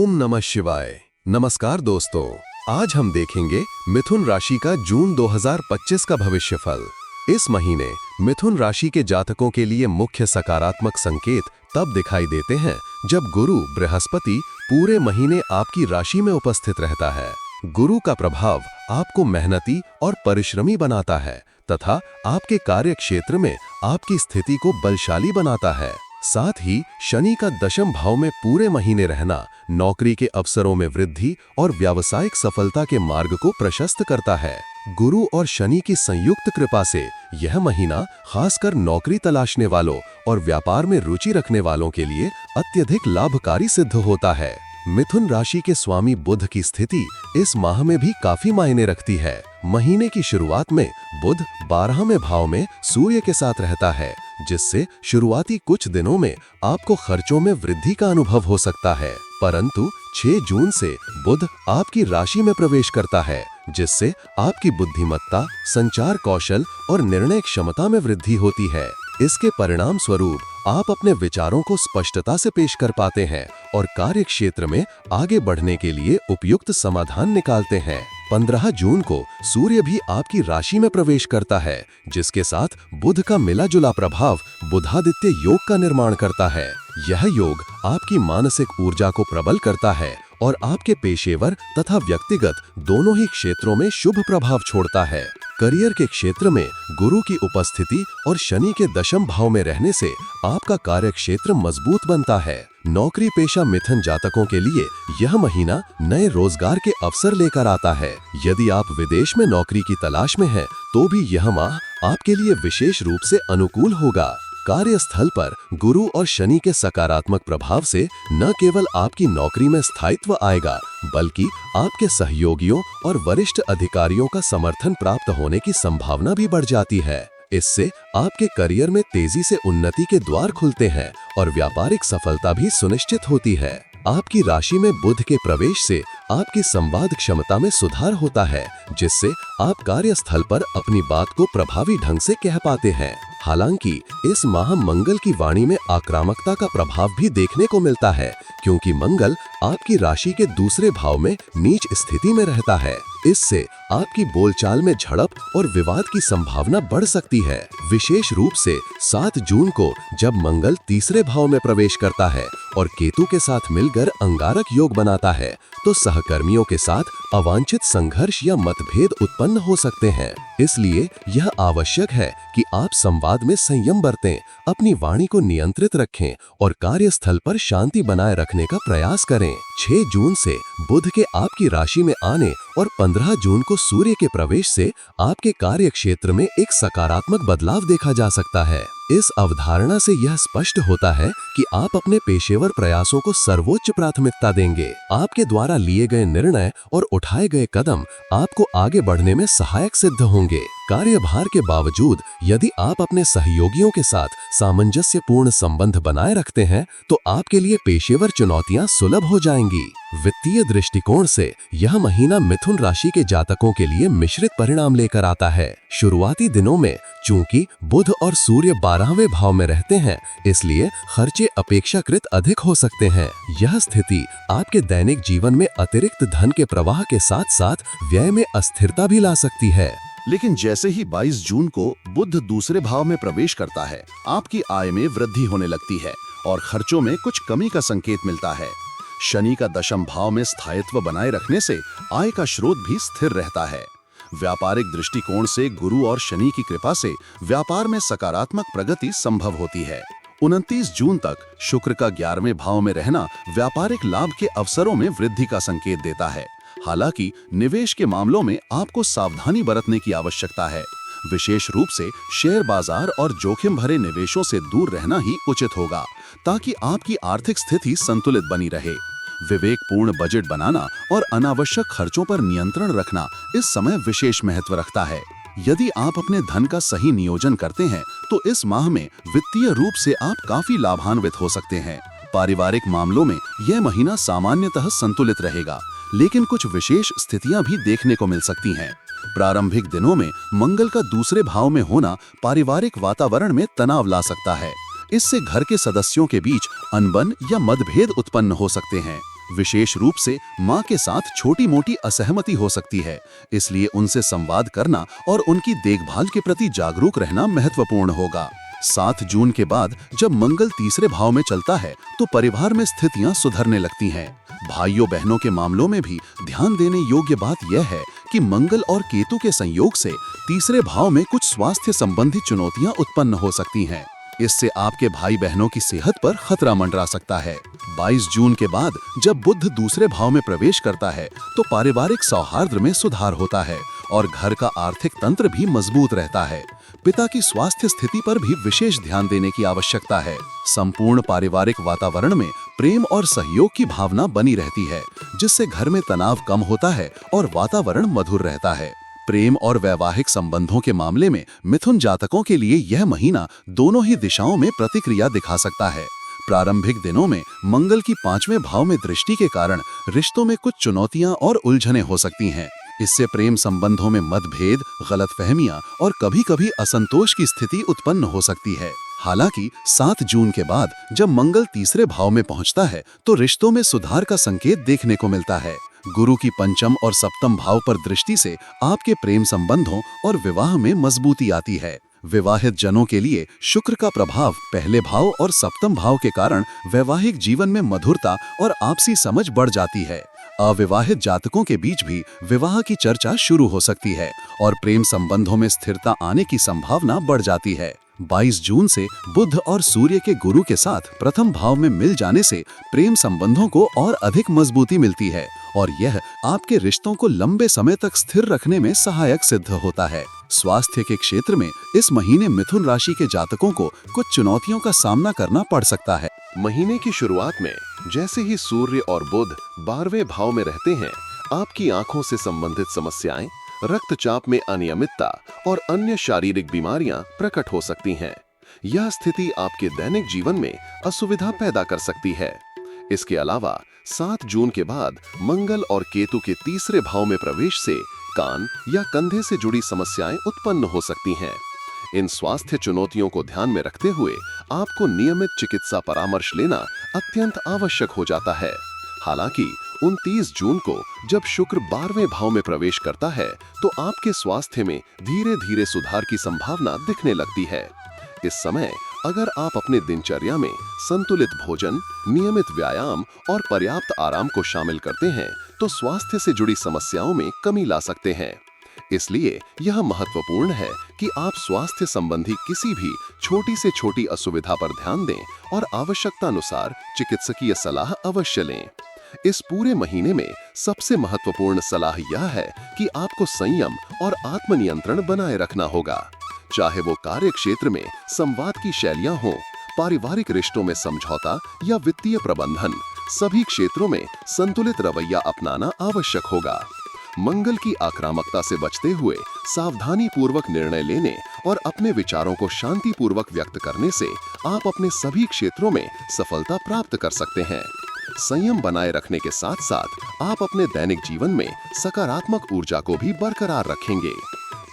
ओम नमः शिवाय। नमस्कार दोस्तों, आज हम देखेंगे मिथुन राशि का जून 2025 का भविष्यफल। इस महीने मिथुन राशि के जातकों के लिए मुख्य सकारात्मक संकेत तब दिखाई देते हैं जब गुरु बृहस्पति पूरे महीने आपकी राशि में उपस्थित रहता है। गुरु का प्रभाव आपको मेहनती और परिश्रमी बनाता है तथा आपके कार्य क्षेत्र में आपकी स्थिति को बलशाली बनाता है। साथ ही शनि का दशम भाव में पूरे महीने रहना नौकरी के अवसरों में वृद्धि और व्यावसायिक सफलता के मार्ग को प्रशस्त करता है। गुरु और शनि की संयुक्त कृपा से यह महीना खासकर नौकरी तलाशने वालों और व्यापार में रुचि रखने वालों के लिए अत्यधिक लाभकारी सिद्ध होता है। मिथुन राशि के स्वामी बुध की स्थिति इस माह में भी काफी मायने रखती है। महीने की शुरुआत में बुध 12वें भाव में सूर्य के साथ रहता है, जिससे शुरुआती कुछ दिनों में आपको खर्चों में वृद्धि का अनुभव हो सकता है। परंतु 6 जून से बुध आपकी राशि में प्रवेश करता है, जिससे आपकी बुद्धिमत्ता, संचार कौशल और निर्णय क्षमता में वृद्धि होती है। इसके परिणाम स्वरूप आप अपने विचारों को स्पष्टता से पेश कर पाते हैं और कार्य क्षेत्र में आगे बढ़ने के लिए उपयुक्त समाधान निकालते हैं। 15 जून को सूर्य भी आपकी राशि में प्रवेश करता है, जिसके साथ बुध का मिला जुला प्रभाव बुधादित्य योग का निर्माण करता है। यह योग आपकी मानसिक ऊर्जा को प्रबल करता है और आपके पेशेवर तथा व्यक्तिगत दोनों ही क्षेत्रों में शुभ प्रभाव छोड़ता है। करियर के क्षेत्र में गुरु की उपस्थिति और शनि के दशम भाव में रहने से आपका कार्य क्षेत्र मजबूत बनता है। नौकरी पेशा मिथुन जातकों के लिए यह महीना नए रोजगार के अवसर लेकर आता है। यदि आप विदेश में नौकरी की तलाश में हैं, तो भी यह माह आपके लिए विशेष रूप से अनुकूल होगा। कार्यस्थल पर गुरु और शनि के सकारात्मक प्रभाव से न केवल आपकी नौकरी में स्थायित्व आएगा, बल्कि आपके सहयोगियों और वरिष्ठ अधिकारियों का समर्थन प्राप्त होने की संभावना भी बढ़ जाती है। इससे आपके करियर में तेजी से उन्नति के द्वार खुलते हैं और व्यापारिक सफलता भी सुनिश्चित होती है। आपकी राशि में बुध के प्रवेश से आपकी संवाद क्षमता में सुधार होता है, जिससे आप कार्यस्थल पर अपनी बात को प्रभावी ढंग से कह पाते हैं। हालांकि इस माह मंगल की वाणी में आक्रामकता का प्रभाव भी देखने को मिलता है, क्योंकि मंगल आपकी राशि के दूसरे भाव में नीच स्थिति में रहता है। इससे आपकी बोलचाल में झड़प और विवाद की संभावना बढ़ सकती है। विशेष रूप से 7 जून को जब मंगल तीसरे भाव में प्रवेश करता है और केतु के साथ मिलकर अंगारक योग बनाता है, तो सहकर्मियों के साथ अवांछित संघर्ष या मतभेद उत्पन्न हो सकते हैं। इसलिए यह आवश्यक है कि आप संवाद में संयम बरतें, अपनी वाणी को नियंत्रित रखें और कार्यस्थल पर शांति बनाए रखने का प्रयास करें। 6 जून से बुध के आपकी राशि में आने और 15 जून को सूर्य के प्रवेश से आपके कार्य क्षेत्र में एक सकारात्मक बदलाव देखा जा सकता है। इस अवधारणा से यह स्पष्ट होता है कि आप अपने पेशेवर प्रयासों को सर्वोच्च प्राथमिकता देंगे। आपके द्वारा लिए गए निर्णय और उठाए गए कदम आपको आगे बढ़ने में सहायक सिद्ध होंगे। कार्यभार के बावजूद यदि आप अपने सहयोगियों के साथ सामंजस्यपूर्ण संबंध बनाए रखते हैं, तो आपके लिए पेशेवर चुनौतियां सुलभ हो जाएंगी। वित्तीय दृष्टिकोण से यह महीना मिथुन राशि के जातकों के लिए मिश्रित परिणाम लेकर आता है। शुरुआती दिनों में चूंकि बुध और सूर्य 12वें भाव में रहते हैं, इसलिए खर्चे अपेक्षाकृत अधिक हो सकते हैं। यह स्थिति आपके दैनिक जीवन में अतिरिक्त धन के प्रवाह के साथ साथ व्यय में अस्थिरता भी ला सकती है। लेकिन जैसे ही 22 जून को बुध दूसरे भाव में प्रवेश करता है, आपकी आय में वृद्धि होने लगती है और खर्चों में कुछ कमी का संकेत मिलता है। शनि का दशम भाव में स्थायित्व बनाए रखने से आय का स्रोत भी स्थिर रहता है। व्यापारिक दृष्टिकोण से गुरु और शनि की कृपा से व्यापार में सकारात्मक प्रगति संभव होती है। 29 जून तक शुक्र का 11वें भाव में रहना व्यापारिक लाभ के अवसरों में वृद्धि का संकेत देता है। हालांकि निवेश के मामलों में आपको सावधानी बरतने की आवश्यकता है। विशेष रूप से शेयर बाजार और जोखिम भरे निवेशों से दूर रहना ही उचित होगा, ताकि आपकी आर्थिक स्थिति संतुलित बनी रहे। विवेकपूर्ण बजट बनाना और अनावश्यक खर्चों पर नियंत्रण रखना इस समय विशेष महत्व रखता है। यदि आप अपने धन का सही नियोजन करते हैं, तो इस माह में वित्तीय रूप से आप काफी लाभान्वित हो सकते हैं। पारिवारिक मामलों में यह महीना सामान्यतः संतुलित रहेगा, लेकिन कुछ विशेष स्थितियां भी देखने को मिल सकती हैं। प्रारंभिक दिनों में मंगल का दूसरे भाव में होना पारिवारिक वातावरण में तनाव ला सकता है। इससे घर के सदस्यों के बीच अनबन या मतभेद उत्पन्न हो सकते हैं। विशेष रूप से माँ के साथ छोटी मोटी असहमति हो सकती है, इसलिए उनसे संवाद करना और उनकी देखभाल के प्रति जागरूक रहना महत्वपूर्ण होगा। 7 जून के बाद जब मंगल तीसरे भाव में चलता है तो परिवार में स्थितियां सुधरने लगती हैं। भाइयों बहनों के मामलों में भी ध्यान देने योग्य बात यह है कि मंगल और केतु के संयोग से तीसरे भाव में कुछ स्वास्थ्य संबंधी चुनौतियां उत्पन्न हो सकती हैं। इससे आपके भाई बहनों की सेहत पर खतरा मंडरा सकता है। 22 जून के बाद जब बुध दूसरे भाव में प्रवेश करता है तो पारिवारिक सौहार्द में सुधार होता है और घर का आर्थिक तंत्र भी मजबूत रहता है। पिता की स्वास्थ्य स्थिति पर भी विशेष ध्यान देने की आवश्यकता है। संपूर्ण पारिवारिक वातावरण में प्रेम और सहयोग की भावना बनी रहती है, जिससे घर में तनाव कम होता है और वातावरण मधुर रहता है। प्रेम और वैवाहिक संबंधों के मामले में मिथुन जातकों के लिए यह महीना दोनों ही दिशाओं में प्रतिक्रिया दिखा सकता है। प्रारंभिक दिनों में मंगल की 5वें भाव में दृष्टि के कारण रिश्तों में कुछ चुनौतियां और उलझनें हो सकती हैं। इससे प्रेम संबंधों में मतभेद, गलतफहमियां और कभी-कभी असंतोष की स्थिति उत्पन्न हो सकती है। हालांकि 7 जून के बाद जब मंगल तीसरे भाव में पहुंचता है तो रिश्तों में सुधार का संकेत देखने को मिलता है। गुरु की पंचम और सप्तम भाव पर दृष्टि से आपके प्रेम संबंधों और विवाह में मजबूती आती है। विवाहित जनों के लिए शुक्र का प्रभाव पहले भाव और सप्तम भाव के कारण वैवाहिक जीवन में मधुरता और आपसी समझ बढ़ जाती है। अविवाहित जातकों के बीच भी विवाह की चर्चा शुरू हो सकती है और प्रेम संबंधों में स्थिरता आने की संभावना बढ़ जाती है। 22 जून से बुध और सूर्य के गुरु के साथ प्रथम भाव में मिल जाने से प्रेम संबंधों को और अधिक मजबूती मिलती है और यह आपके रिश्तों को लंबे समय तक स्थिर रखने में सहायक सिद्ध होता है। स्वास्थ्य के क्षेत्र में इस महीने मिथुन राशि के जातकों को कुछ चुनौतियों का सामना करना पड़ सकता है। महीने की शुरुआत में जैसे ही सूर्य और बुध 12वें भाव में रहते हैं, आपकी आंखों से संबंधित समस्याएं, रक्तचाप में अनियमितता और अन्य शारीरिक बीमारियां प्रकट हो सकती हैं। यह स्थिति आपके दैनिक जीवन में असुविधा पैदा कर सकती है। इसके अलावा 7 जून के बाद मंगल और केतु के तीसरे भाव में प्रवेश से कान या कंधे से जुड़ी समस्याएं उत्पन्न हो सकती हैं। इन स्वास्थ्य चुनौतियों को ध्यान में रखते हुए आपको नियमित चिकित्सा परामर्श लेना अत्यंत आवश्यक हो जाता है। हालांकि 29 जून को जब शुक्र 12वें भाव में प्रवेश करता है तो आपके स्वास्थ्य में धीरे धीरे सुधार की संभावना दिखने लगती है। इस समय अगर आप अपने दिनचर्या में संतुलित भोजन, नियमित व्यायाम और पर्याप्त आराम को शामिल करते हैं तो स्वास्थ्य से जुड़ी समस्याओं में कमी ला सकते हैं। इसलिए यह महत्वपूर्ण है कि आप स्वास्थ्य संबंधी किसी भी छोटी से छोटी असुविधा पर ध्यान दें और आवश्यकतानुसार चिकित्सकीय सलाह अवश्य लें। इस पूरे महीने में सबसे महत्वपूर्ण सलाह यह है कि आपको संयम और आत्मनियंत्रण बनाए रखना होगा। चाहे वो कार्य क्षेत्र में संवाद की शैलियां हों, पारिवारिक रिश्तों में समझौता या वित्तीय प्रबंधन, सभी क्षेत्रों में संतुलित रवैया अपनाना आवश्यक होगा। मंगल की आक्रामकता से बचते हुए सावधानी पूर्वक निर्णय लेने और अपने विचारों को शांति पूर्वक व्यक्त करने से आप अपने सभी क्षेत्रों में सफलता प्राप्त कर सकते हैं। संयम बनाए रखने के साथ साथ आप अपने दैनिक जीवन में सकारात्मक ऊर्जा को भी बरकरार रखेंगे।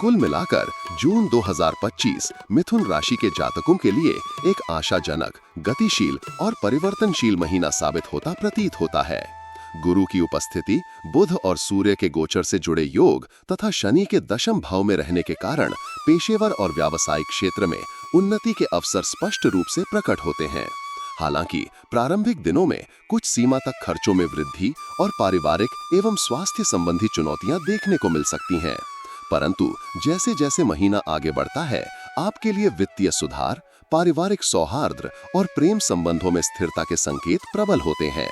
कुल मिलाकर जून 2025 मिथुन राशि के जातकों के लिए एक आशाजनक, गतिशील और परिवर्तनशील महीना साबित होता प्रतीत होता है। गुरु की उपस्थिति, बुध और सूर्य के गोचर से जुड़े योग तथा शनि के दशम भाव में रहने के कारण पेशेवर और व्यावसायिक क्षेत्र में उन्नति के अवसर स्पष्ट रूप से प्रकट होते हैं। हालांकि प्रारंभिक दिनों में कुछ सीमा तक खर्चों में वृद्धि और पारिवारिक एवं स्वास्थ्य संबंधी चुनौतियां देखने को मिल सकती हैं। परंतु जैसे जैसे महीना आगे बढ़ता है, आपके लिए वित्तीय सुधार, पारिवारिक सौहार्द और प्रेम संबंधों में स्थिरता के संकेत प्रबल होते हैं।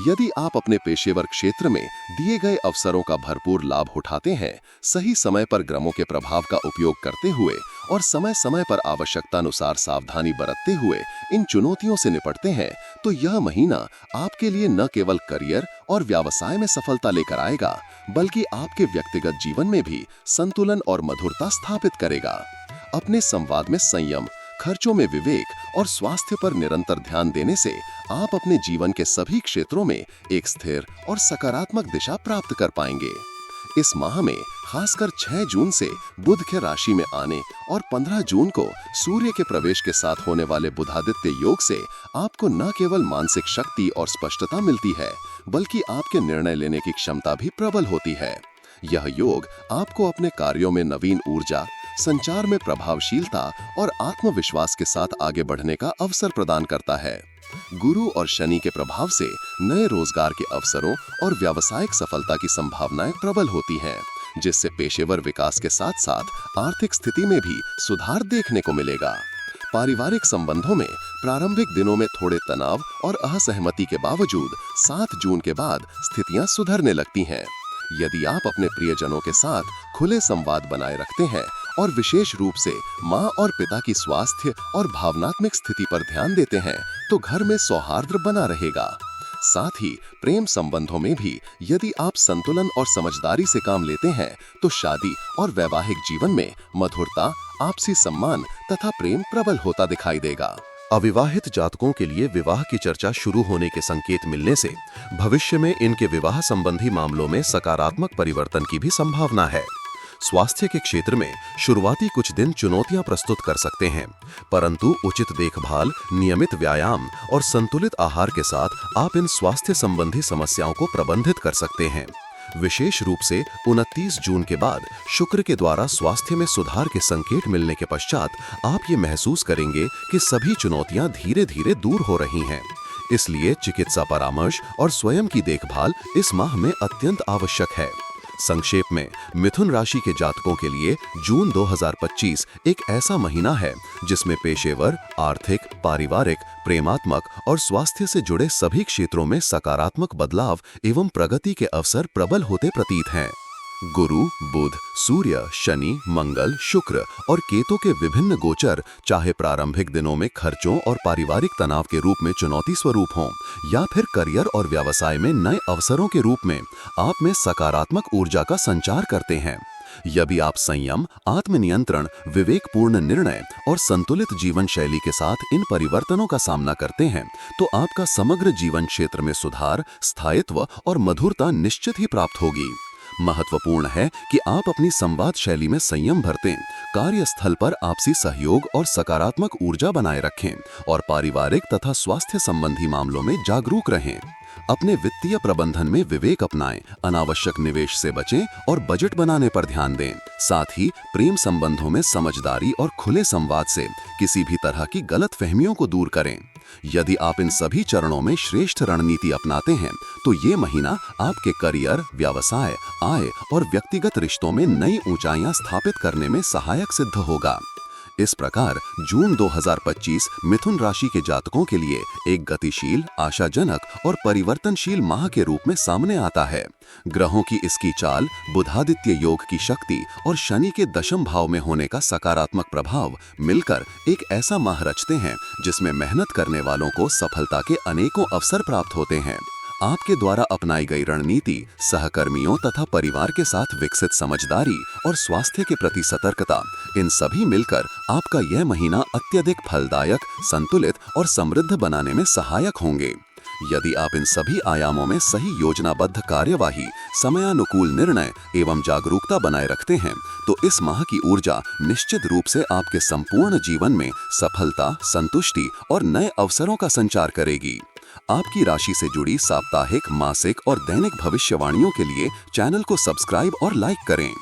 यदि आप अपने पेशेवर क्षेत्र में दिए गए अवसरों का भरपूर लाभ उठाते हैं, सही समय पर ग्रहों के प्रभाव का उपयोग करते हुए और समय समय पर आवश्यकतानुसार सावधानी बरतते हुए इन चुनौतियों से निपटते हैं, तो यह महीना आपके लिए न केवल करियर और व्यवसाय में सफलता लेकर आएगा, बल्कि आपके व्यक्तिगत जीवन में भी संतुलन और मधुरता स्थापित करेगा। अपने संवाद में संयम, खर्चों में विवेक और स्वास्थ्य पर निरंतर ध्यान देने से आप अपने जीवन के सभी क्षेत्रों में एक स्थिर और सकारात्मक दिशा प्राप्त कर पाएंगे। इस माह में खासकर 6 जून से बुध के राशि में आने और 15 जून को सूर्य के प्रवेश के साथ होने वाले बुधादित्य योग से आपको न केवल मानसिक शक्ति और स्पष्टता मिलती है, बल्कि आपके निर्णय लेने की क्षमता भी प्रबल होती है। यह योग आपको अपने कार्यों में नवीन ऊर्जा, संचार में प्रभावशीलता और आत्मविश्वास के साथ आगे बढ़ने का अवसर प्रदान करता है। गुरु और शनि के प्रभाव से नए रोजगार के अवसरों और व्यावसायिक सफलता की संभावनाएं प्रबल होती हैं, जिससे पेशेवर विकास के साथ साथ आर्थिक स्थिति में भी सुधार देखने को मिलेगा। पारिवारिक संबंधों में प्रारंभिक दिनों में थोड़े तनाव और असहमति के बावजूद 7 जून के बाद स्थितियां सुधरने लगती हैं। यदि आप अपने प्रियजनों के साथ खुले संवाद बनाए रखते हैं और विशेष रूप से माँ और पिता की स्वास्थ्य और भावनात्मक स्थिति पर ध्यान देते हैं, तो घर में सौहार्द बना रहेगा। साथ ही प्रेम संबंधों में भी यदि आप संतुलन और समझदारी से काम लेते हैं, तो शादी और वैवाहिक जीवन में मधुरता, आपसी सम्मान तथा प्रेम प्रबल होता दिखाई देगा। अविवाहित जातकों के लिए विवाह की चर्चा शुरू होने के संकेत मिलने से भविष्य में इनके विवाह संबंधी मामलों में सकारात्मक परिवर्तन की भी संभावना है। स्वास्थ्य के क्षेत्र में शुरुआती कुछ दिन चुनौतियां प्रस्तुत कर सकते हैं, परंतु उचित देखभाल, नियमित व्यायाम और संतुलित आहार के साथ आप इन स्वास्थ्य संबंधी समस्याओं को प्रबंधित कर सकते हैं। विशेष रूप से 29 जून के बाद शुक्र के द्वारा स्वास्थ्य में सुधार के संकेत मिलने के पश्चात आप ये महसूस करेंगे कि सभी चुनौतियां धीरे धीरे दूर हो रही हैं। इसलिए चिकित्सा परामर्श और स्वयं की देखभाल इस माह में अत्यंत आवश्यक है। संक्षेप में, मिथुन राशि के जातकों के लिए जून 2025 एक ऐसा महीना है जिसमें पेशेवर, आर्थिक, पारिवारिक, प्रेमात्मक और स्वास्थ्य से जुड़े सभी क्षेत्रों में सकारात्मक बदलाव एवं प्रगति के अवसर प्रबल होते प्रतीत हैं। गुरु, बुध, सूर्य, शनि, मंगल, शुक्र और केतु के विभिन्न गोचर चाहे प्रारंभिक दिनों में खर्चों और पारिवारिक तनाव के रूप में चुनौती स्वरूप हों, या फिर करियर और व्यवसाय में नए अवसरों के रूप में आप में सकारात्मक ऊर्जा का संचार करते हैं। यदि आप संयम, आत्मनियंत्रण, विवेकपूर्ण निर्णय और संतुलित जीवन शैली के साथ इन परिवर्तनों का सामना करते हैं, तो आपका समग्र जीवन क्षेत्र में सुधार, स्थायित्व और मधुरता निश्चित ही प्राप्त होगी। महत्वपूर्ण है कि आप अपनी संवाद शैली में संयम बरतें, कार्यस्थल पर आपसी सहयोग और सकारात्मक ऊर्जा बनाए रखें और पारिवारिक तथा स्वास्थ्य संबंधी मामलों में जागरूक रहें। अपने वित्तीय प्रबंधन में विवेक अपनाएं, अनावश्यक निवेश से बचें और बजट बनाने पर ध्यान दें। साथ ही प्रेम संबंधों में समझदारी और खुले संवाद से किसी भी तरह की गलतफहमियों को दूर करें। यदि आप इन सभी चरणों में श्रेष्ठ रणनीति अपनाते हैं, तो ये महीना आपके करियर, व्यवसाय, आय और व्यक्तिगत रिश्तों में नई ऊंचाइयां स्थापित करने में सहायक सिद्ध होगा। इस प्रकार जून 2025 मिथुन राशि के जातकों के लिए एक गतिशील, आशाजनक और परिवर्तनशील माह के रूप में सामने आता है। ग्रहों की इसकी चाल, बुधादित्य योग की शक्ति और शनि के दशम भाव में होने का सकारात्मक प्रभाव मिलकर एक ऐसा माह रचते हैं जिसमें मेहनत करने वालों को सफलता के अनेकों अवसर प्राप्त होते हैं। आपके द्वारा अपनाई गई रणनीति, सहकर्मियों तथा परिवार के साथ विकसित समझदारी और स्वास्थ्य के प्रति सतर्कता, इन सभी मिलकर आपका यह महीना अत्यधिक फलदायक, संतुलित और समृद्ध बनाने में सहायक होंगे। यदि आप इन सभी आयामों में सही योजनाबद्ध कार्यवाही, समयानुकूल निर्णय एवं जागरूकता बनाए रखते हैं, तो इस माह की ऊर्जा निश्चित रूप से आपके संपूर्ण जीवन में सफलता, संतुष्टि और नए अवसरों का संचार करेगी। आपकी राशि से जुड़ी साप्ताहिक, मासिक और दैनिक भविष्यवाणियों के लिए चैनल को सब्सक्राइब और लाइक करें।